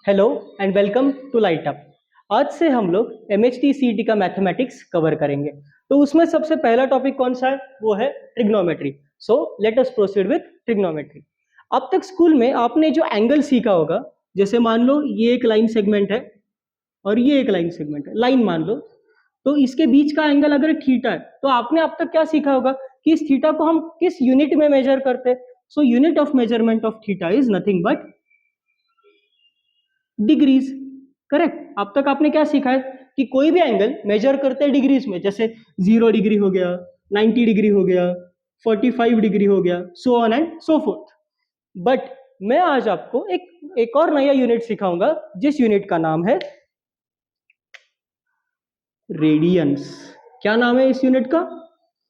Hello and welcome to light up. आज से हम लोग एमएचटी सीईटी का मैथमेटिक्स कवर करेंगे। तो उसमें सबसे पहला टॉपिक कौन सा है? वो है trigonometry. So let us proceed with trigonometry. अब तक स्कूल में आपने जो एंगल सीखा होगा, जैसे मान लो ये एक लाइन सेगमेंट है और ये एक लाइन सेगमेंट है, लाइन मान लो। तो इसके बीच का एंगल अगर थीटा है तो आपने अब तक क्या सीखा होगा कि इस थीटा को हम किस यूनिट में मेजर करते हैं। So unit of measurement of theta is nothing but degrees. Correct. अब तक आपने क्या सीखा है कि कोई भी एंगल मेजर करते हैं डिग्रीज में, जैसे 0 डिग्री हो गया, 90 डिग्री हो गया, 45 डिग्री हो गया, so on and so fourth. But मैं आज आपको एक और नया यूनिट सिखाऊंगा, जिस यूनिट का नाम है रेडियंस। क्या नाम है इस यूनिट का?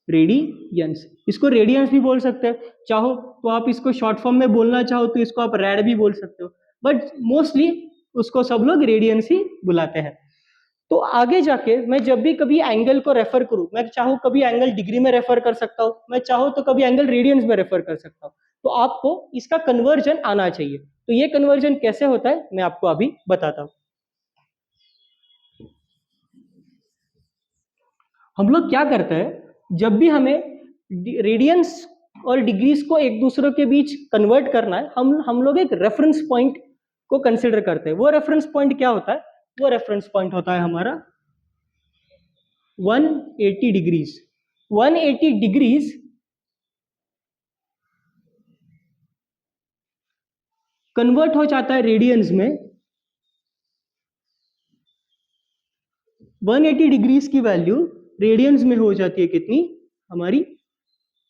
रेडियंस। इसको रेडियंस भी बोल सकते हैं, चाहो तो आप इसको शॉर्ट फॉर्म में बोलना चाहो तो इसको आप रैड भी बोल सकते हो, बट मोस्टली उसको सब लोग रेडियंस ही बुलाते हैं। तो आगे जाके मैं जब भी कभी एंगल को रेफर करूं, मैं चाहूँ कभी एंगल डिग्री में रेफर कर सकता हूँ, मैं चाहूँ तो कभी एंगल रेडियंस में रेफर कर सकता हूँ। तो आपको इसका कन्वर्जन आना चाहिए। तो ये कन्वर्जन कैसे होता है मैं आपको अभी बताता हूँ। हम लोग क्या करते हैं, जब भी हमें रेडियंस और डिग्रीज को एक दूसरे के बीच कन्वर्ट करना है, हम लोग एक रेफरेंस पॉइंट को कंसिडर करते हैं। वो रेफरेंस पॉइंट क्या होता है? वो रेफरेंस पॉइंट होता है हमारा 180 डिग्रीज। 180 डिग्रीज कन्वर्ट हो जाता है रेडियंस में। 180 डिग्रीज की वैल्यू रेडियंस में हो जाती है कितनी? हमारी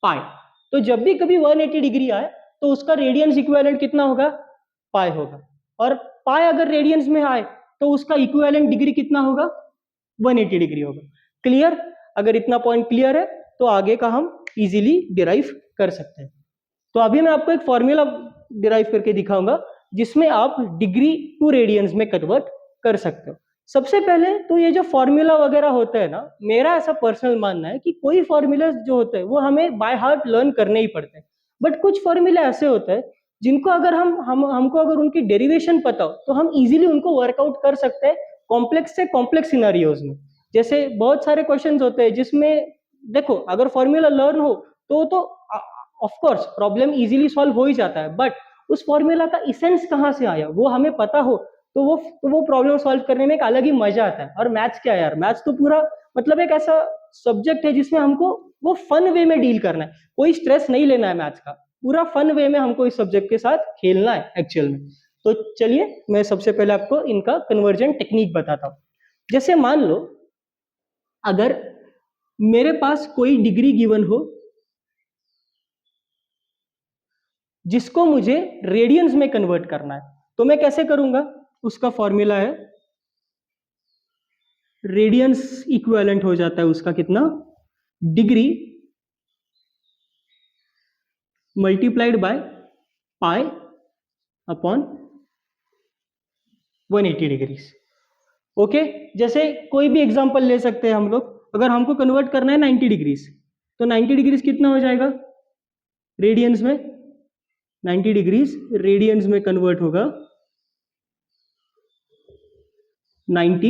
पाई। तो जब भी कभी 180 डिग्री आए तो उसका रेडियंस इक्विवेलेंट कितना होगा? पाई होगा। और पाई अगर रेडियंस में आए तो उसका इक्विवेलेंट डिग्री कितना होगा? 180 डिग्री होगा। क्लियर? अगर इतना पॉइंट क्लियर है तो आगे का हम इजीली डिराइव कर सकते हैं। तो अभी मैं आपको एक फॉर्मूला डिराइव करके दिखाऊंगा जिसमें आप डिग्री टू रेडियंस में कन्वर्ट कर सकते हो। सबसे पहले तो ये जो फॉर्मूला वगैरह होते हैं ना, मेरा ऐसा पर्सनल मानना है कि कोई फॉर्मूला जो होते हैं वो हमें बाय हार्ट लर्न करने ही पड़ते हैं। बट कुछ फॉर्मूला ऐसे होते हैं जिनको अगर हमको अगर उनकी डेरिवेशन पता हो तो हम इजीली उनको वर्कआउट कर सकते हैं कॉम्प्लेक्स से कॉम्प्लेक्स सिनारियोज में। जैसे बहुत सारे क्वेश्चंस होते हैं जिसमें देखो अगर फॉर्मूला लर्न हो तो of course problem easily solve हो ही जाता है, बट उस फॉर्मूला का इसेंस कहाँ से आया वो हमें पता हो तो वो प्रॉब्लम सॉल्व करने में एक अलग ही मजा आता है। और मैथ्स क्या है यार, मैथ्स तो पूरा मतलब एक ऐसा सब्जेक्ट है जिसमें हमको वो फन वे में डील करना है। कोई स्ट्रेस नहीं लेना है मैथ्स का, पूरा फन वे में हमको इस सब्जेक्ट के साथ खेलना है एक्चुअल में। तो चलिए मैं सबसे पहले आपको इनका कन्वर्जन टेक्निक बताता हूँ। जैसे मान लो अगर मेरे पास कोई डिग्री गिवन हो जिसको मुझे रेडियंस में कन्वर्ट करना है, तो मैं कैसे करूंगा? उसका फॉर्मूला है रेडियंस इक्विवेलेंट हो जाता है उसका कितना? Degree multiplied by pi upon 180 degrees. Okay. जैसे कोई भी एग्जांपल ले सकते हैं हम लोग। अगर हमको कन्वर्ट करना है 90 डिग्रीज, तो 90 डिग्रीज कितना हो जाएगा रेडियंस में? 90 डिग्रीज रेडियंस में कन्वर्ट होगा 90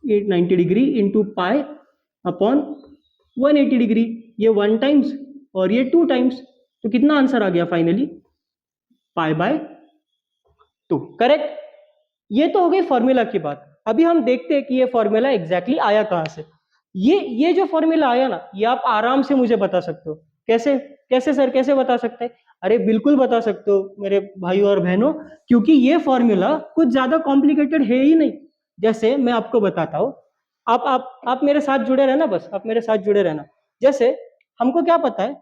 90 degree into pi upon 180 degree. ये 1 टाइम्स और ये 2 टाइम्स, तो कितना आंसर आ गया फाइनली? Pi by 2। करेक्ट। ये तो हो गई फॉर्मूला की बात। अभी हम देखते हैं कि ये फॉर्मूला एग्जैक्टली आया कहां से। ये जो फॉर्मूला आया ना, ये आप आराम से मुझे बता सकते हो। कैसे? कैसे सर, कैसे बता सकते हैं? अरे बिल्कुल बता सकते हो मेरे भाइयों और बहनों, क्योंकि ये फॉर्मूला कुछ ज्यादा कॉम्प्लिकेटेड है ही नहीं। जैसे मैं आपको बताता हूँ, आप मेरे साथ जुड़े रहना, बस आप मेरे साथ जुड़े रहना। जैसे हमको क्या पता है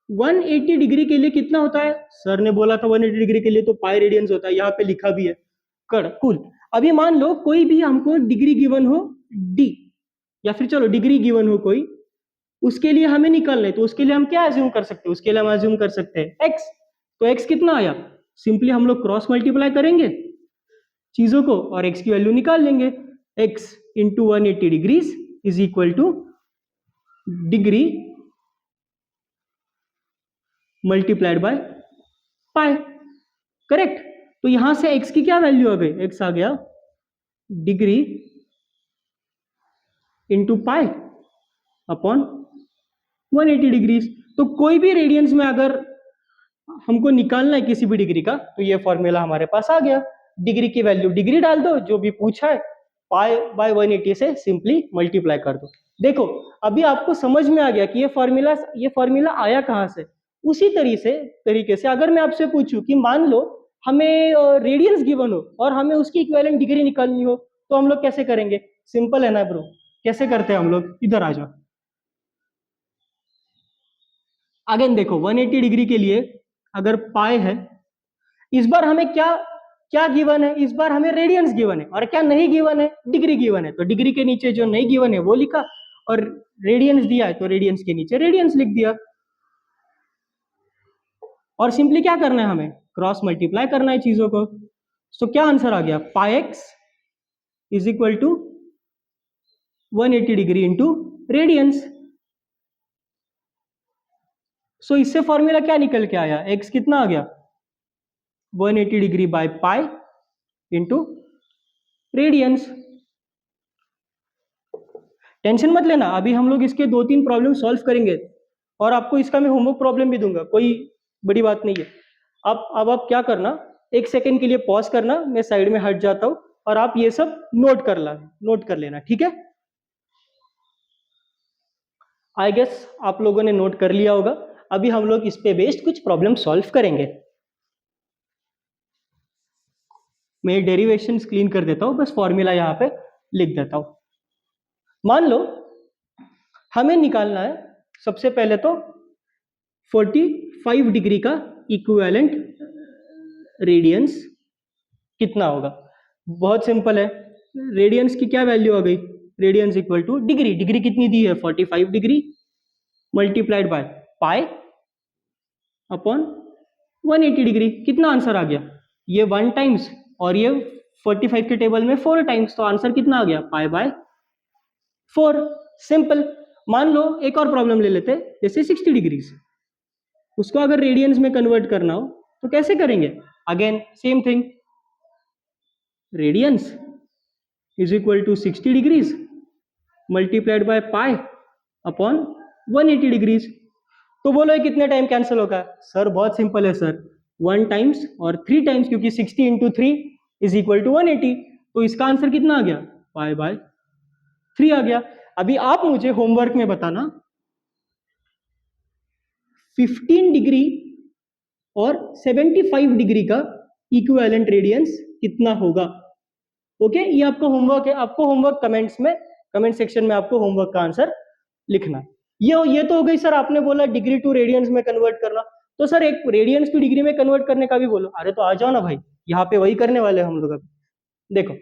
180 डिग्री के लिए कितना होता है? सर ने बोला था 180 डिग्री के लिए तो पाई रेडियंस होता है, यहाँ पे लिखा भी है। कर कूल। अभी मान लो कोई भी हमको डिग्री गिवन हो डी, या फिर चलो डिग्री गिवन हो कोई, उसके लिए हमें निकालना है, तो उसके लिए हम क्या एज्यूम कर सकते हैं? उसके लिए हम एज्यूम कर सकते हैं एक्स। तो एक्स कितना आया? सिंपली हम लोग क्रॉस मल्टीप्लाई करेंगे चीजों को और एक्स की वैल्यू निकाल लेंगे। X into 180 degrees is equal to degree multiplied by pi. Correct. तो यहां से x की क्या वैल्यू आ गई, x आ गया degree into pi upon 180 degree. तो कोई भी रेडियंस में अगर हमको निकालना है किसी भी डिग्री का, तो ये फॉर्मूला हमारे पास आ गया। डिग्री की वैल्यू डिग्री डाल दो, जो भी पूछा है पाई बाय 180 से सिंपली मल्टीप्लाई कर दो। देखो अभी आपको समझ में आ गया कि ये फॉर्मूला आया कहां से। उसी तरीके से अगर मैं आपसे पूछूं कि मान लो हमें रेडियंस गिवन हो और हमें उसकी इक्विवेलेंट डिग्री निकालनी हो, तो हम लोग कैसे करेंगे? सिंपल है ना ब्रो, कैसे करते हैं हम लोग? इधर आ जाओ। अगेन देखो 180 डिग्री के लिए अगर पाई है, इस बार हमें क्या क्या गिवन है? इस बार हमें रेडियंस गिवन है, और क्या नहीं गिवन है? डिग्री गिवन है। तो डिग्री के नीचे जो नहीं गिवन है वो लिखा, और रेडियंस दिया है तो रेडियंस के नीचे रेडियंस लिख दिया। और सिंपली क्या करना है, हमें क्रॉस मल्टीप्लाई करना है चीजों को। तो क्या आंसर आ गया? Pi x is equal to 180 degree into radians. So इससे फॉर्मूला क्या निकल के आया? एक्स कितना आ गया? 180 degree by pi into radians. Tension मत लेना, अभी हम लोग इसके 2-3 प्रॉब्लम सॉल्व करेंगे, और आपको इसका मैं होमवर्क प्रॉब्लम भी दूंगा, कोई बड़ी बात नहीं है। अब आप क्या करना, 1 सेकेंड के लिए पॉज करना, मैं साइड में हट जाता हूं, और आप ये सब नोट कर लेना, ठीक है? आई गेस आप लोगों ने नोट कर लिया होगा। अभी हम लोग इस पे बेस्ड कुछ प्रॉब्लम सॉल्व करेंगे। मैं डेरिवेशंस क्लीन कर देता हूं, बस फॉर्मूला यहां पे लिख देता हूं। मान लो हमें निकालना है सबसे पहले तो 45 डिग्री का इक्विवेलेंट रेडियंस कितना होगा। बहुत सिंपल है, रेडियंस की क्या वैल्यू आ गई? Radians equal to degree, degree कितनी दी है? 45 degree multiplied by pi upon 180 degree. कितना आंसर आ गया? ये 1 टाइम्स और ये 45 के टेबल में 4 टाइम्स, तो आंसर कितना आ गया? Pi by 4। सिंपल। मान लो एक और प्रॉब्लम ले लेते, जैसे 60 डिग्री, उसको अगर रेडियंस में कन्वर्ट करना हो तो कैसे करेंगे? Again same thing, radians is equal to 60 degrees multiplied by pi upon 180 degrees. तो बोलो ये कितने टाइम कैंसिल होगा? सर बहुत सिंपल है सर, 1 टाइम्स और 3 टाइम्स, क्योंकि 60 इंटू 3 इज इक्वल टू 180। तो इसका आंसर कितना आ गया? पाई बाय 3 आ गया। अभी आप मुझे होमवर्क में बताना 15 डिग्री और 75 डिग्री का इक्विवेलेंट रेडियंस कितना होगा। ओके, ये आपको होमवर्क है, आपको होमवर्क कमेंट सेक्शन में आपको होमवर्क का आंसर लिखना। ये तो हो गई सर, आपने बोला डिग्री टू रेडियंस में कन्वर्ट करना, तो सर एक रेडियंस टू डिग्री में कन्वर्ट करने का भी बोलो। अरे तो आ जाओ ना भाई, यहाँ पे वही करने वाले हम लोग। अभी देखो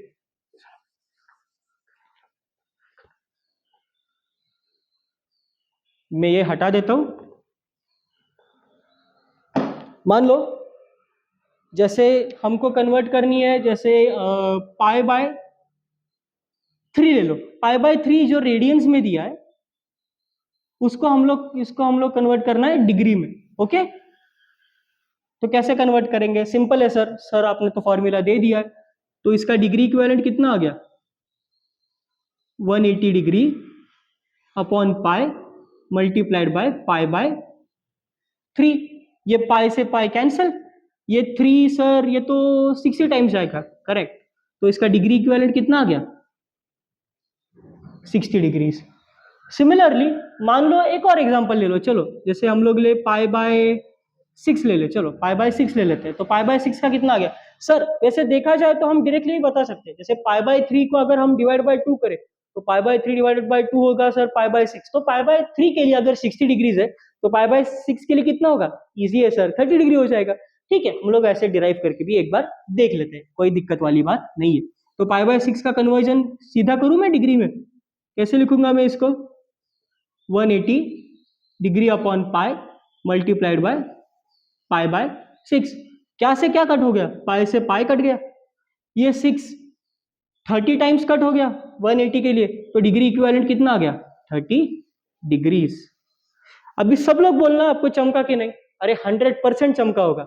मैं ये हटा देता हूं। मान लो जैसे हमको कन्वर्ट करनी है, जैसे पाई बाय 3 ले लो। पाई बाय 3 जो रेडियंस में दिया है इसको हम लोग कन्वर्ट करना है डिग्री में। ओके, तो कैसे कन्वर्ट करेंगे? सिंपल है सर आपने तो फॉर्मूला दे दिया है। तो इसका डिग्री इक्विवेलेंट कितना आ गया? 180 degree upon pi multiplied by pi by 3। ये पाई से पाई कैंसिल, ये 3 सर ये तो 60 टाइम्स जाएगा, करेक्ट। तो इसका डिग्री इक्विवेलेंट कितना आ गया? 60 डिग्री। सिमिलरली मान लो एक और एग्जांपल ले लो, चलो जैसे हम लोग ले पाई बाय 6 ले ले, चलो पाई बाय 6 ले लेते हैं। तो पाई बाय 6 का कितना आ गया? सर वैसे देखा जाए तो हम डायरेक्टली ही बता सकते हैं, जैसे पाई बाय 3 को अगर हम डिवाइड बाय 2 करें तो पाई बाय 3 डिवाइडेड बाय 2 होगा सर पाई बाय 6। तो पाई बाय 3 के लिए अगर 60 डिग्रीज है तो पाई बाय 6 के लिए कितना होगा? इजी है सर, 30 डिग्री हो जाएगा। ठीक है, हम लोग ऐसे डिराइव करके भी एक बार देख लेते हैं, कोई दिक्कत वाली बात नहीं है। तो पाई बाय 6 का कन्वर्जन सीधा करूं मैं डिग्री में? कैसे लिखूंगा मैं इसको? 180 degree upon pi multiplied by pi by 6। क्या से क्या कट हो गया? पाई से पाई कट गया, ये 6 30 टाइम्स कट हो गया 180 के लिए, तो डिग्री इक्विवेलेंट कितना आ गया? 30 डिग्रीज। अभी सब लोग बोलना आपको चमका कि नहीं? अरे 100% चमका होगा।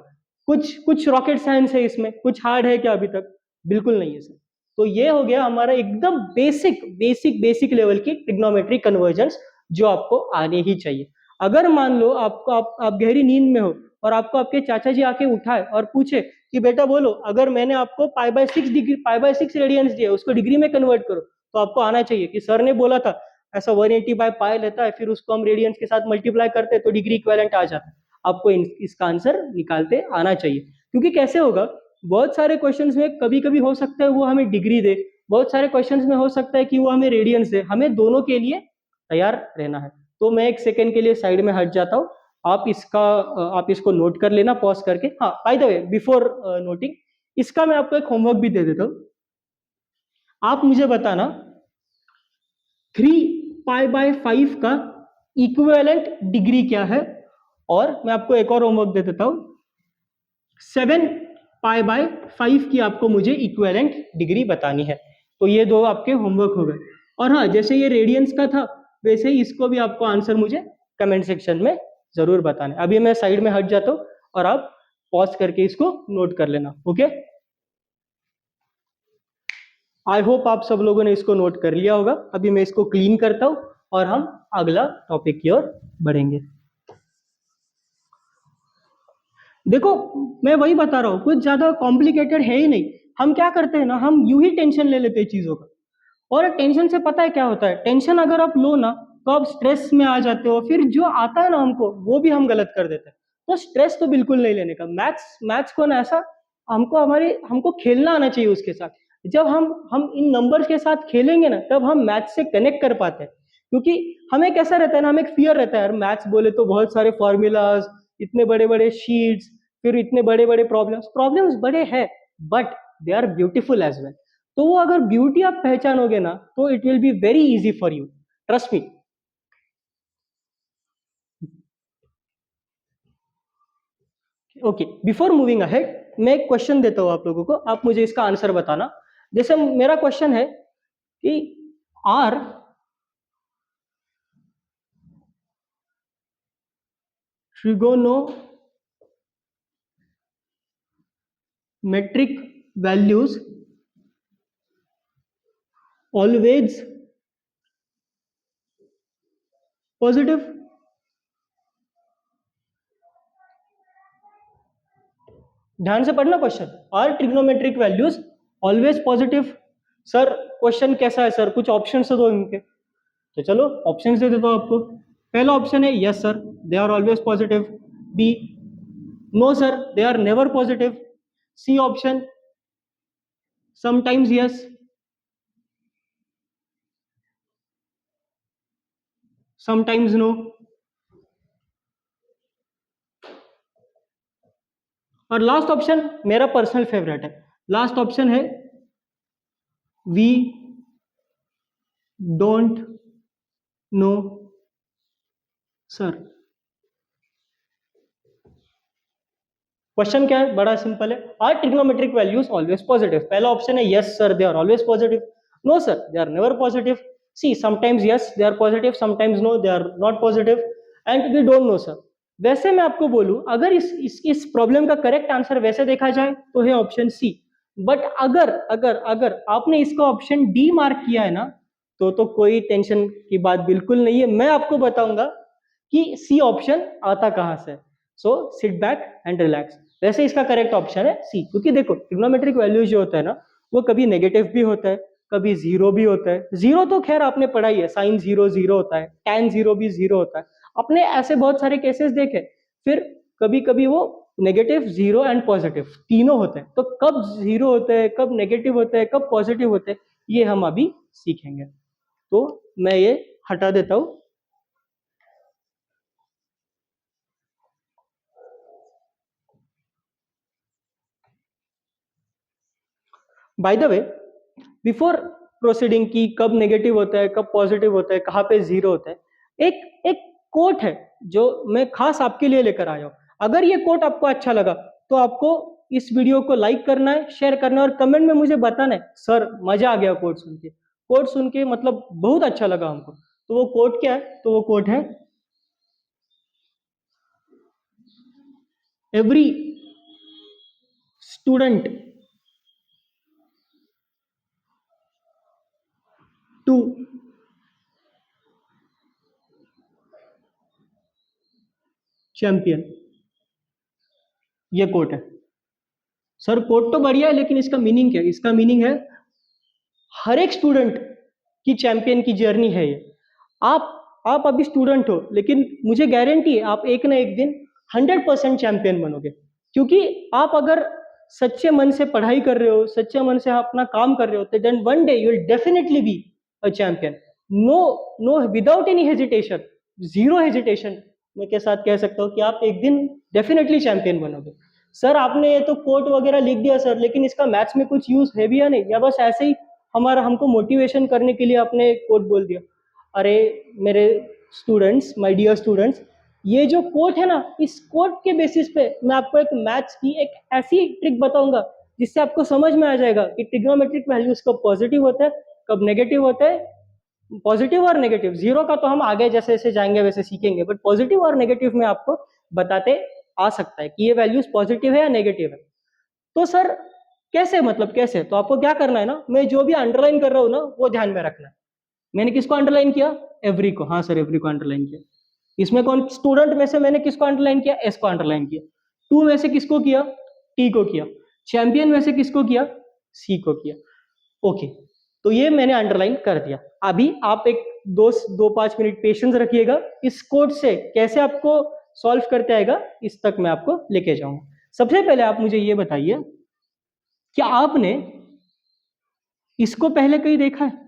कुछ कुछ रॉकेट साइंस है इसमें, कुछ हार्ड है क्या अभी तक? बिल्कुल नहीं है सर। तो ये हो गया हमारा एकदम बेसिक बेसिक बेसिक लेवल की ट्रिग्नोमेट्रिक कन्वर्जन्स जो आपको आने ही चाहिए। अगर मान लो आपको आप गहरी नींद में हो और आपको आपके चाचा जी आके उठाए और पूछे कि बेटा बोलो, अगर मैंने आपको पाई बाय 6 रेडियंस दिया उसको डिग्री में कन्वर्ट करो, तो आपको आना चाहिए कि सर ने बोला था ऐसा 180 बाय पाई लेता है, फिर उसको हम रेडियंस के साथ मल्टीप्लाई करते हैं तो डिग्री इक्विवेलेंट आ जाता है। आपको इसका आंसर निकालते आना चाहिए। क्योंकि कैसे होगा, बहुत सारे क्वेश्चंस में कभी कभी हो सकता है वो हमें डिग्री दे, बहुत सारे क्वेश्चंस में हो सकता है कि वो हमें रेडियंस दे, हमें दोनों के लिए तैयार रहना है। तो मैं एक सेकेंड के लिए साइड में हट जाता हूँ, आप इसको नोट कर लेना पॉज करके। हाँ, by the way before noting, इसका मैं आपको एक होमवर्क भी दे देता हूँ। आप मुझे बताना 3 पाई बाय 5 का इक्विवेलेंट डिग्री क्या है, और मैं आपको एक और होमवर्क दे देता हूँ, 7 पाई बाय 5 की आपको मुझे इक्विवेलेंट डिग्री बतानी है। तो ये दो आपके होमवर्क हो गए। और हाँ, जैसे ये रेडियंस का था वैसे ही इसको भी आपको आंसर मुझे कमेंट सेक्शन में जरूर बताना है। अभी मैं साइड में हट जाता हूँ और आप पॉज करके इसको नोट कर लेना। ओके, आई होप आप सब लोगों ने इसको नोट कर लिया होगा। अभी मैं इसको क्लीन करता हूँ और हम अगला टॉपिक की ओर बढ़ेंगे। देखो, मैं वही बता रहा हूँ, कुछ ज्यादा कॉम्प्लिकेटेड है ही नहीं। हम क्या करते हैं ना, हम यूं ही टेंशन ले लेते हैं चीजों का, और टेंशन से पता है क्या होता है, टेंशन अगर आप लो ना तो आप स्ट्रेस में आ जाते हो, फिर जो आता है ना हमको वो भी हम गलत कर देते हैं। तो स्ट्रेस तो बिल्कुल नहीं लेने का। मैथ्स मैथ्स को ना ऐसा, हमको खेलना आना चाहिए उसके साथ। जब हम इन नंबर्स के साथ खेलेंगे ना तब हम मैथ्स से कनेक्ट कर पाते हैं। क्योंकि हमें कैसा रहता है ना, हमें एक फियर रहता है यार, मैथ्स बोले तो बहुत सारे फॉर्मूलाज, इतने बड़े बड़े शीट्स, फिर इतने बड़े बड़े प्रॉब्लम्स प्रॉब्लम्स बड़े हैं, but they are beautiful as well. तो वो अगर ब्यूटी आप पहचानोगे ना तो it will be very easy for you, trust me. Okay, before moving ahead, मैं एक क्वेश्चन देता हूं आप लोगों को, आप मुझे इसका आंसर बताना। जैसे मेरा क्वेश्चन है कि are trigonometric values always positive? ध्यान से पढ़ना question, are trigonometric values always positive. Sir question कैसा है सर, कुछ ऑप्शन तो दो इनके। तो चलो ऑप्शन दे देता हूं आपको। पहला ऑप्शन है yes sir, they are always positive. B, no sir, they are never positive. C option, sometimes yes, sometimes no. और लास्ट ऑप्शन मेरा पर्सनल फेवरेट है, लास्ट ऑप्शन है we don't know sir. Question क्या है, बड़ा simple है, are trigonometric values always positive? पहला option है yes sir, they are always positive. No sir, they are never positive. C, sometimes yes they are positive, sometimes no they are not positive, and we don't know sir. वैसे मैं आपको बोलूं, अगर इस problem का correct answer वैसे देखा जाए तो है ऑप्शन सी। बट अगर अगर अगर आपने इसका ऑप्शन डी मार्क किया है ना, तो कोई टेंशन की बात बिल्कुल नहीं है। मैं आपको बताऊंगा कि सी ऑप्शन आता कहां से। So sit back and relax. वैसे इसका करेक्ट ऑप्शन है सी, क्योंकि देखो ट्रिग्नोमेट्रिक वैल्यूज जो होता है ना, वो कभी नेगेटिव भी होता है, कभी जीरो भी होता है। जीरो तो खैर आपने पढ़ा ही है, साइन जीरो जीरो होता है, टैन जीरो भी जीरो होता है, अपने ऐसे बहुत सारे केसेस देखे। फिर कभी कभी वो नेगेटिव, जीरो एंड पॉजिटिव तीनों होते हैं। तो कब जीरो होते हैं, कब नेगेटिव होते हैं, कब पॉजिटिव होते हैं, ये हम अभी सीखेंगे। तो मैं ये हटा देता हूं। By the way, before proceeding की कब नेगेटिव होता है, कब पॉजिटिव होता है, कहाँ पे जीरो होता है, एक एक कोट है जो मैं खास आपके लिए लेकर आया हूं। अगर ये कोट आपको अच्छा लगा तो आपको इस वीडियो को लाइक करना है, शेयर करना है, और कमेंट में मुझे बताना है सर मजा आ गया कोट सुन के, कोट सुन के मतलब बहुत अच्छा लगा हमको। तो वो कोट क्या है, तो वो कोट है एवरी स्टूडेंट टू चैंपियन, ये कोट है। सर कोट तो बढ़िया है, लेकिन इसका मीनिंग क्या है? इसका मीनिंग है हर एक स्टूडेंट की चैंपियन की जर्नी है ये। आप अभी स्टूडेंट हो, लेकिन मुझे गारंटी है आप एक ना एक दिन 100% चैंपियन बनोगे, क्योंकि आप अगर सच्चे मन से पढ़ाई कर रहे हो, सच्चे मन से अपना काम कर रहे हो, तो then one day you will definitely be a champion. No no, without any hesitation, zero hesitation मैं के साथ कह सकता हूँ कि आप एक दिन डेफिनेटली चैंपियन बनोगे। सर आपने ये तो कोट वगैरह लिख दिया सर, लेकिन इसका मैथ्स में कुछ यूज है भी या नहीं, या बस ऐसे ही हमारा हमको मोटिवेशन करने के लिए आपने कोट बोल दिया? अरे मेरे स्टूडेंट्स, माय डियर स्टूडेंट्स, ये जो कोट है ना, इस कोट के बेसिस पे मैं आपको एक मैथ्स की एक ऐसी ट्रिक बताऊंगा जिससे आपको समझ में आ जाएगा कि ट्रिग्नोमेट्रिक वैल्यूज कब पॉजिटिव होते हैं, कब नेगेटिव होते हैं। पॉजिटिव और नेगेटिव, जीरो का तो हम आगे जैसे जैसे जाएंगे वैसे सीखेंगे, बट पॉजिटिव और नेगेटिव में आपको बताते आ सकता है कि ये वैल्यूज पॉजिटिव है या नेगेटिव है। तो सर कैसे, मतलब कैसे? तो आपको क्या करना है ना, मैं जो भी अंडरलाइन कर रहा हूँ ना वो ध्यान में रखना है। मैंने किसको अंडरलाइन किया? एवरी को। हाँ सर, एवरी को अंडरलाइन किया। इसमें कौन स्टूडेंट में से मैंने किसको अंडरलाइन किया? एस को अंडरलाइन किया। टू में से किसको किया? टी को किया। चैंपियन में से किसको किया? सी को किया। ओके, तो ये मैंने अंडरलाइन कर दिया। अभी आप एक 2-5 मिनट पेशेंस रखिएगा, इस कोड से कैसे आपको सॉल्व करते आएगा इस तक मैं आपको लेके जाऊंगा। सबसे पहले आप मुझे ये बताइए, क्या आपने इसको पहले कहीं देखा है?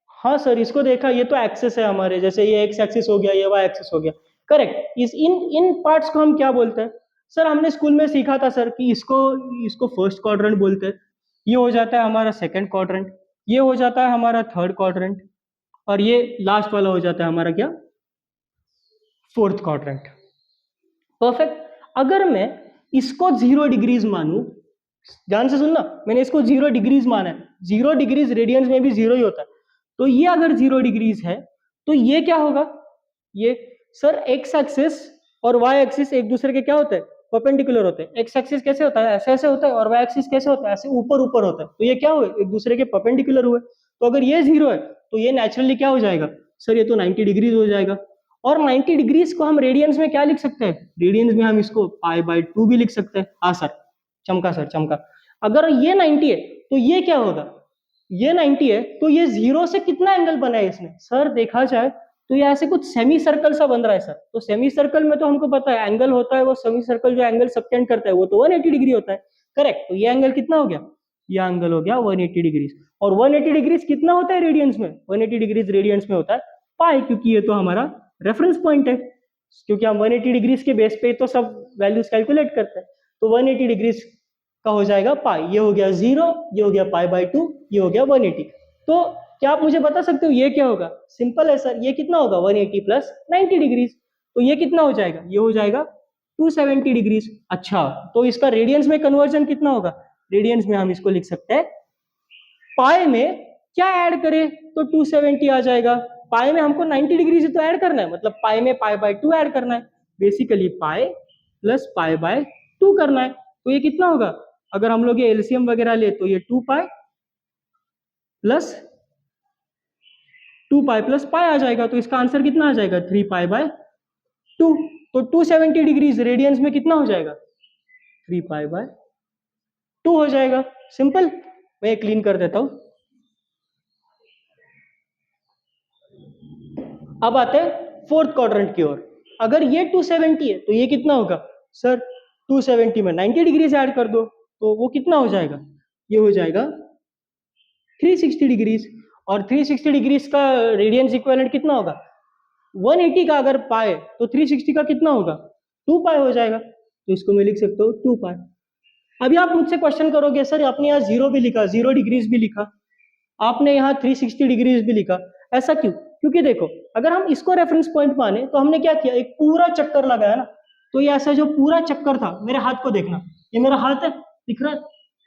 हाँ सर, इसको देखा। ये तो एक्सेस है हमारे, जैसे ये एक्स एक्सिस हो गया, ये वाई एक्सिस हो गया। करेक्ट। इस इन इन पार्ट्स को हम क्या बोलते हैं? सर हमने स्कूल में सीखा था सर कि इसको इसको फर्स्ट क्वाड्रेंट बोलते हैं। ये हो जाता है हमारा सेकंड क्वाड्रेंट, ये हो जाता है हमारा थर्ड क्वाड्रेंट, और ये लास्ट वाला हो जाता है हमारा क्या? Fourth quadrant. परफेक्ट। अगर मैं इसको 0 डिग्रीज मानूं, ध्यान से सुनना, मैंने इसको 0 डिग्रीज माना है। 0 डिग्रीज रेडियंस में भी जीरो ही होता है। तो ये अगर 0 डिग्रीज है, तो ये क्या होगा? ये सर एक्स एक्सिस और वाई एक्सिस एक दूसरे के क्या होते हैं? परपेंडिकुलर होते हैं। एक्स एक्सिस कैसे होता है? ऐसे ऐसे होता है। और वाई एक्सिस कैसे होता है? ऐसे ऊपर ऊपर होता है। तो ये क्या हुए? एक दूसरे के परपेंडिकुलर हुए। तो अगर ये जीरो है तो ये नेचुरली क्या हो जाएगा? सर ये तो 90 डिग्रीज हो जाएगा। और 90 डिग्रीज को हम रेडियंस में क्या लिख सकते हैं? रेडियंस में हम इसको π/2 भी लिख सकते हैं। हाँ सर, चमका सर, चमका। अगर ये 90 है तो ये क्या होगा? ये 90 है तो ये जीरो से कितना एंगल बना है इसने? सर देखा जाए तो ये ऐसे कुछ सेमी सर्कल सा बन रहा है सर। तो सेमी सर्कल में तो हमको पता है एंगल होता है वो, सेमी सर्कल जो एंगल सबटेंड करता है वो तो 180 डिग्री होता है। करेक्ट। तो ये एंगल कितना हो गया? ये एंगल हो गया 180 डिग्रीज। और 180 डिग्रीज कितना होता है रेडियंस में? 180 डिग्रीज रेडियंस में होता है पाई, क्योंकि ये तो हमारा रेफरेंस पॉइंट है, क्योंकि हम 180 डिग्रीज के बेस पे तो सब वैल्यूज कैलकुलेट करते हैं। तो 180 डिग्रीज का हो जाएगा पाई, ये हो गया 0, ये हो गया π/2, ये हो गया 180। तो क्या आप मुझे बता सकते हो ये क्या होगा? सिंपल है सर, ये कितना होगा? 180 प्लस 90 डिग्रीज। तो ये कितना हो जाएगा? ये हो जाएगा 270 डिग्रीज। अच्छा, तो इसका रेडियंस में कन्वर्जन कितना होगा? रेडियंस में हम इसको लिख सकते हैं, पाई में क्या ऐड करें तो 270 आ जाएगा। पाई में हमको 90 डिग्री से तो ऐड करना है, मतलब पाई में π/2 ऐड करना है। बेसिकली पाई प्लस π/2 करना है। तो ये कितना होगा? अगर हम लोग ये एलसीएम वगैरह ले तो ये 2 पाई प्लस पाई आ जाएगा। तो इसका आंसर कितना आ जाएगा? 3π/2। तो 270 डिग्रीज रेडियंस में कितना हो जाएगा? 3π/2 हो जाएगा। सिंपल। मैं क्लीन कर देता हूं। अब आते हैं फोर्थ क्वाड्रेंट की ओर। अगर ये 270 है तो ये कितना होगा? सर 270 में 90 डिग्री से ऐड कर दो तो वो कितना हो जाएगा? ये हो जाएगा 360 डिग्रीज। और 360 डिग्रीज का रेडियंस इक्विवेलेंट कितना होगा? 180 का अगर पाए तो 360 का कितना होगा? 2 पाई हो जाएगा। तो इसको मैं लिख सकता हूँ 2 पाई। अभी आप मुझसे क्वेश्चन करोगे, सर आपने यहाँ 0 भी लिखा, 0 डिग्रीज भी लिखा, आपने यहाँ 360 डिग्रीज भी लिखा, ऐसा क्यों? क्योंकि देखो, अगर हम इसको रेफरेंस पॉइंट माने तो हमने क्या किया? एक पूरा चक्कर लगाया ना। तो ये ऐसा जो पूरा चक्कर था, मेरे हाथ को देखना, ये मेरा हाथ है, दिख रहा है?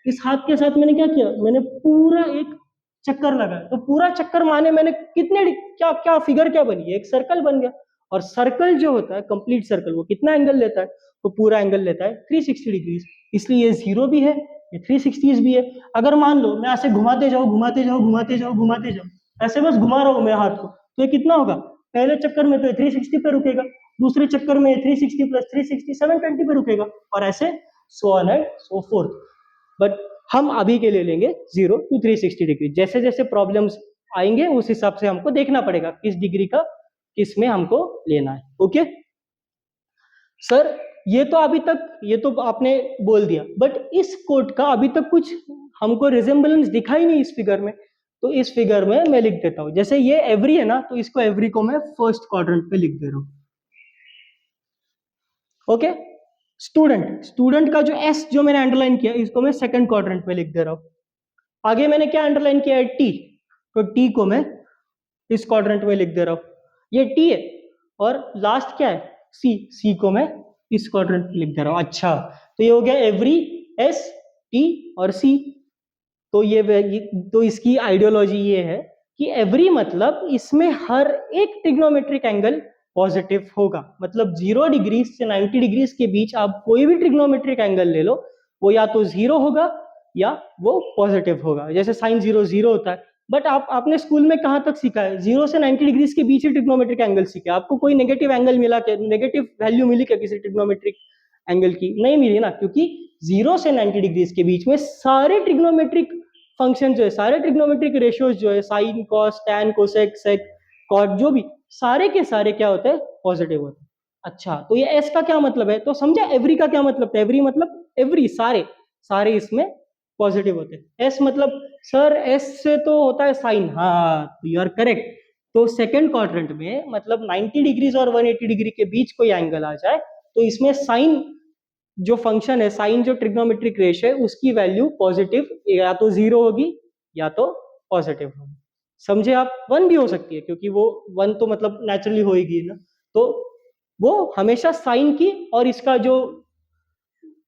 इस हाथ के साथ मैंने क्या किया? मैंने पूरा एक चक्कर लगाया। तो पूरा चक्कर माने मैंने कितने क्या क्या फिगर क्या बनी? एक सर्कल बन गया। और सर्कल जो होता है कंप्लीट सर्कल वो कितना एंगल लेता है, तो पूरा एंगल लेता है 360 डिग्रीज, इसलिए ये 0 भी है, ये 360 भी है। अगर मान लो मैं ऐसे घुमाते जाऊं घुमाते जाऊं घुमाते जाऊं घुमाते जाऊं, ऐसे बस घुमा रहा हूं मैं हाथ को, तो ये कितना होगा, पहले चक्कर में तो ये 360 पे रुकेगा, दूसरे चक्कर में 360 प्लस 360 720 पे रुकेगा, और ऐसे so on and so fourth. But हम अभी के लिए लेंगे 0 to 360 डिग्री, जैसे जैसे प्रॉब्लम्स आएंगे उस हिसाब से हमको देखना पड़ेगा किस डिग्री का किस में हमको लेना है। ओके सर, ये तो अभी तक ये तो आपने बोल दिया, बट इस कोड का अभी तक कुछ हमको रिजेम्बलेंस दिखा ही नहीं इस फिगर में, तो इस फिगर में मैं लिख देता हूं, जैसे ये एवरी है ना, तो इसको एवरी को मैं फर्स्ट क्वाड्रेंट पे लिख दे रहा हूं। ओके, स्टूडेंट, स्टूडेंट का जो एस जो मैंने अंडरलाइन किया इसको मैं सेकंड क्वाड्रेंट पे लिख दे रहा हूं। आगे मैंने क्या अंडरलाइन किया है, टी, तो टी को मैं इस क्वाड्रेंट में लिख दे रहा हूं, ये टी है, और लास्ट क्या है, सी, सी को मैं इस क्वाड्रेंट में लिख दे रहा हूं। अच्छा, तो ये हो गया एवरी, एस, टी और सी। तो तो इसकी आइडियोलॉजी ये है कि एवरी मतलब इसमें हर एक ट्रिग्नोमेट्रिक एंगल पॉजिटिव होगा, मतलब 0 डिग्री से 90 डिग्री के बीच आप कोई भी ट्रिग्नोमेट्रिक एंगल ले लो, वो या तो 0 होगा या वो पॉजिटिव होगा। जैसे साइन 0 0 होता है, बट आपने स्कूल में कहां तक सीखा है, 0 से 90 डिग्री के बीच ही ट्रिग्नोमेट्रिक एंगल सीखा, आपको कोई नेगेटिव एंगल मिला क्या, नेगेटिव वैल्यू मिली क्या किसी ट्रिग्नोमेट्रिक एंगल की, नहीं मिली ना, क्योंकि 0 से 90 डिग्री के बीच में सारे ट्रिग्नोमेट्रिक फंक्शन जो है, सारे ट्रिग्नोमेट्रिक रेशियोज जो है, साइन, कॉस, टैन, कोसेक, सेक, कॉट, जो भी सारे के सारे क्या होते हैं, पॉजिटिव होते हैं। अच्छा, तो ये एस का क्या मतलब है, तो समझा एवरी का क्या मतलब था, एवरी मतलब एवरी, सारे सारे इसमें पॉजिटिव होते हैं। एस मतलब सर एस से तो होता है साइन, हाँ यू आर करेक्ट। तो सेकंड क्वाड्रेंट में मतलब 90 डिग्रीज और 180 डिग्री के बीच कोई एंगल आ जाए तो इसमें साइन जो फंक्शन है, साइन जो ट्रिग्नोमेट्रिक रेशियो है उसकी वैल्यू पॉजिटिव या तो 0 होगी या तो पॉजिटिव होगी। समझे आप, 1 भी हो सकती है क्योंकि वो 1 तो मतलब नेचुरली होएगी ना, तो वो हमेशा साइन की, और इसका जो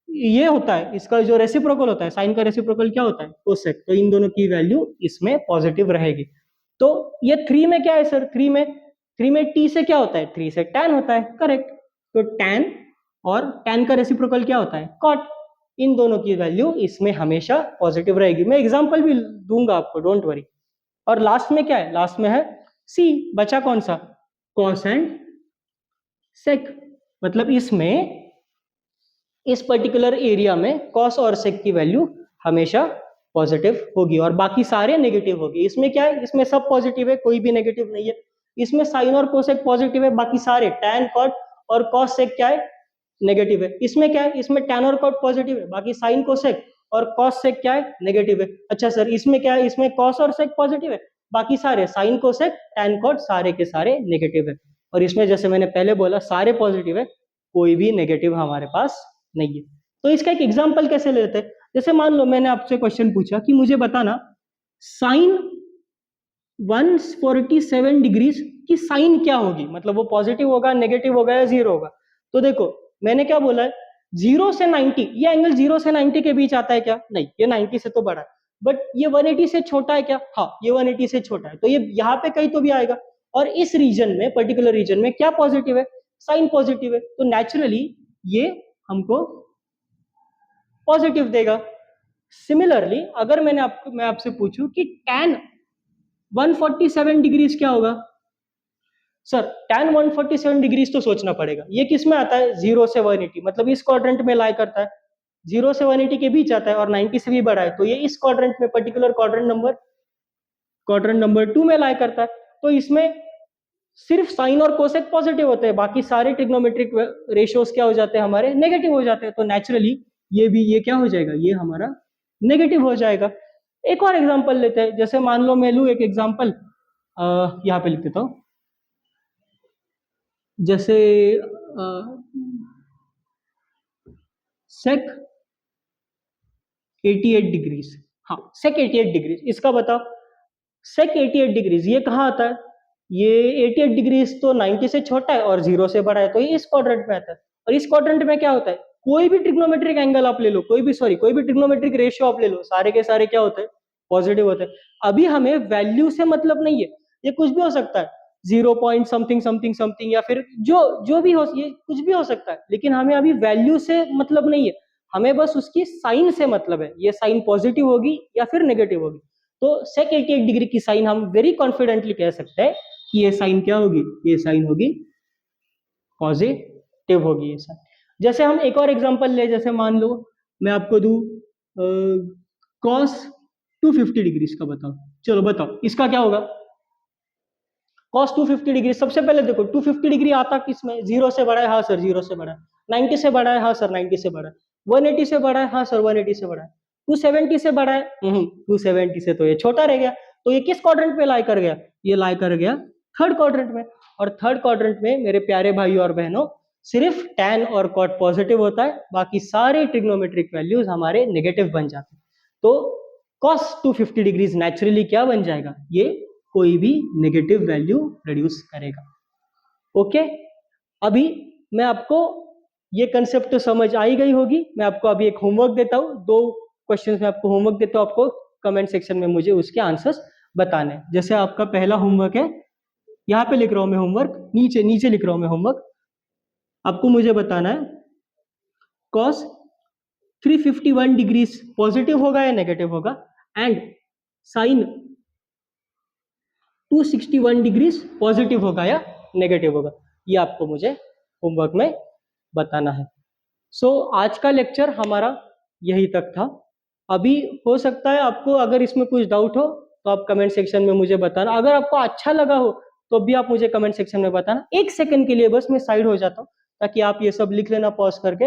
ये होता है, इसका जो रेसिप्रोकल होता है, साइन का रेसिप्रोकल क्या होता है, कोसेक, तो इन दोनों की वैल्यू इसमें पॉजिटिव रहेगी। तो ये 3 में क्या है सर, 3 में टी से क्या होता है, 3 से टैन होता है, करेक्ट, तो टैन और टैन का रेसिप्रोकल क्या होता है, कॉट, इन दोनों की वैल्यू इसमें हमेशा पॉजिटिव रहेगी। मैं एग्जांपल भी दूंगा आपको, डोंट वरी। और लास्ट में क्या है, लास्ट में है सी, बचा कौन सा, कॉस एंड सेक, मतलब इसमें इस पर्टिकुलर एरिया में कॉस और सेक की वैल्यू हमेशा पॉजिटिव होगी और बाकी सारे नेगेटिव होगी। इसमें क्या है, इसमें सब पॉजिटिव है, कोई भी नेगेटिव नहीं है। इसमें साइन और कोसेक पॉजिटिव है, बाकी सारे टैन, कॉट और कॉस सेक क्या है, नेगेटिव है। इसमें क्या है, इसमें टैन और कॉट पॉजिटिव है, बाकी साइन कोसेक और कॉस सेक क्या है, नेगेटिव है। अच्छा सर, इसमें क्या है, इसमें कॉस और सेक पॉजिटिव है, बाकी सारे साइन कोसेक टैन कॉट सारे के सारे नेगेटिव है। और इसमें जैसे मैंने पहले बोला सारे पॉजिटिव है, कोई भी नेगेटिव हमारे पास नहीं है। तो इसका एक एग्जांपल कैसे लेते हैं, जैसे मान लो मैंने आपसे क्वेश्चन पूछा कि मुझे बताना साइन 147 डिग्री की साइन क्या होगी, मतलब वो पॉजिटिव होगा, नेगेटिव होगा या 0 होगा। तो देखो मैंने क्या बोला है, 0 से 90, ये एंगल 0 से 90 के बीच आता है क्या, नहीं, ये 90 से तो बड़ा है। बट ये 180 से छोटा है क्या, हाँ ये 180 से छोटा है, तो ये यहाँ पे कहीं तो भी आएगा। और इस रीजन में, पर्टिकुलर रीजन में क्या पॉजिटिव है, साइन पॉजिटिव है, तो नेचुरली ये हमको पॉजिटिव देगा। सिमिलरली अगर मैं आपसे पूछूं कि tan 147 डिग्रीज क्या होगा, सर tan 147 डिग्रीज तो सोचना पड़ेगा, ये किस में आता है, 0 से 180, मतलब इस क्वाड्रेंट में लाई करता है, 0 से 180 के बीच आता है और 90 से भी बड़ा है, तो ये इस क्वाड्रेंट में, पर्टिकुलर क्वाड्रेंट नंबर 2 में लाई करता है। तो इसमें सिर्फ साइन और कोसेक पॉजिटिव होते हैं, बाकी सारे ट्रिग्नोमेट्रिक रेशियोज क्या हो जाते हैं, हमारे नेगेटिव हो जाते हैं। तो नेचुरली ये क्या हो जाएगा, ये हमारा नेगेटिव हो जाएगा। एक और एग्जांपल लेते हैं, जैसे मान लो मैं लूं एक एग्जांपल, यहाँ पे लिख देता हूं, जैसे सेक 88 डिग्रीज, हाँ सेक 88 डिग्रीज, इसका बताओ सेक 88 डिग्रीज ये कहाँ आता है, ये 88 डिग्रीज तो 90 से छोटा है और 0 से बड़ा है, तो ये इस क्वाड्रेंट में आता है। और इस क्वाड्रेंट में क्या होता है, कोई भी ट्रिग्नोमेट्रिक एंगल आप ले लो, कोई भी ट्रिग्नोमेट्रिक रेशियो आप ले लो, सारे के सारे क्या होते हैं, पॉजिटिव होते हैं। अभी हमें वैल्यू से मतलब नहीं है, ये कुछ भी हो सकता है, 0 पॉइंट समथिंग समथिंग समथिंग, या फिर जो भी हो, ये कुछ भी हो सकता है, लेकिन हमें अभी वैल्यू से मतलब नहीं है, हमें बस उसकी साइन से मतलब है, ये साइन पॉजिटिव होगी या फिर नेगेटिव होगी। तो सेक 88 डिग्री की साइन हम वेरी कॉन्फिडेंटली कह सकते हैं कि ये साइन क्या होगी, ये साइन होगी पॉजिटिव होगी ये साइन। जैसे हम एक और एग्जांपल ले, जैसे मान लो मैं आपको दूं cos 250 डिग्री का, बताओ, चलो बताओ इसका क्या होगा। cos 250 डिग्री, सबसे पहले देखो 250 डिग्री आता किसमें, 0 से बड़ा है, हाँ सर 0 से बड़ा है, 90 से बड़ा है, हाँ सर 90 से बड़ा है, 180 से बड़ा है, हाँ सर 180 से बड़ा है, 270 से बड़ा है, 270 से तो ये छोटा रह गया। तो ये किस क्वाड्रेंट पे लाई कर गया, ये लाई कर गया थर्ड क्वाड्रेंट में। और थर्ड क्वाड्रेंट में मेरे प्यारे भाइयों और बहनों सिर्फ tan और cot पॉजिटिव होता है, बाकी सारे ट्रिग्नोमेट्रिक वैल्यूज हमारे नेगेटिव बन जाते हैं। तो cos 250 डिग्रीज नेचुरली क्या बन जाएगा, ये कोई भी नेगेटिव वैल्यू प्रोड्यूस करेगा। ओके, अभी मैं आपको ये कंसेप्ट तो समझ आई गई होगी। मैं आपको अभी एक होमवर्क देता हूँ, 2 क्वेश्चंस में आपको होमवर्क देता हूँ, आपको कमेंट सेक्शन में मुझे उसके आंसर्स बताने हैं। जैसे आपका पहला होमवर्क है, यहाँ पे लिख रहा हूँ मैं होमवर्क, नीचे नीचे लिख रहा हूँ मैं होमवर्क, आपको मुझे बताना है cos 351 डिग्रीज पॉजिटिव होगा या नेगेटिव होगा, एंड साइन 261 डिग्रीज पॉजिटिव होगा या नेगेटिव होगा, ये आपको मुझे होमवर्क में बताना है। सो आज का लेक्चर हमारा यही तक था। अभी हो सकता है आपको अगर इसमें कुछ डाउट हो तो आप कमेंट सेक्शन में मुझे बताना, अगर आपको अच्छा लगा हो तो भी आप मुझे कमेंट सेक्शन में बताना। 1 सेकंड के लिए बस मैं साइड हो जाता हूँ ताकि आप ये सब लिख लेना पॉज करके।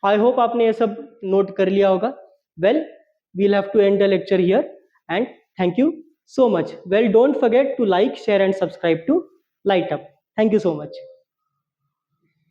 आई होप आपने ये सब नोट कर लिया होगा। Well, we'll have to end the lecture here, and thank you so much. Well, don't forget to like, share and subscribe to Light Up. Thank you so much.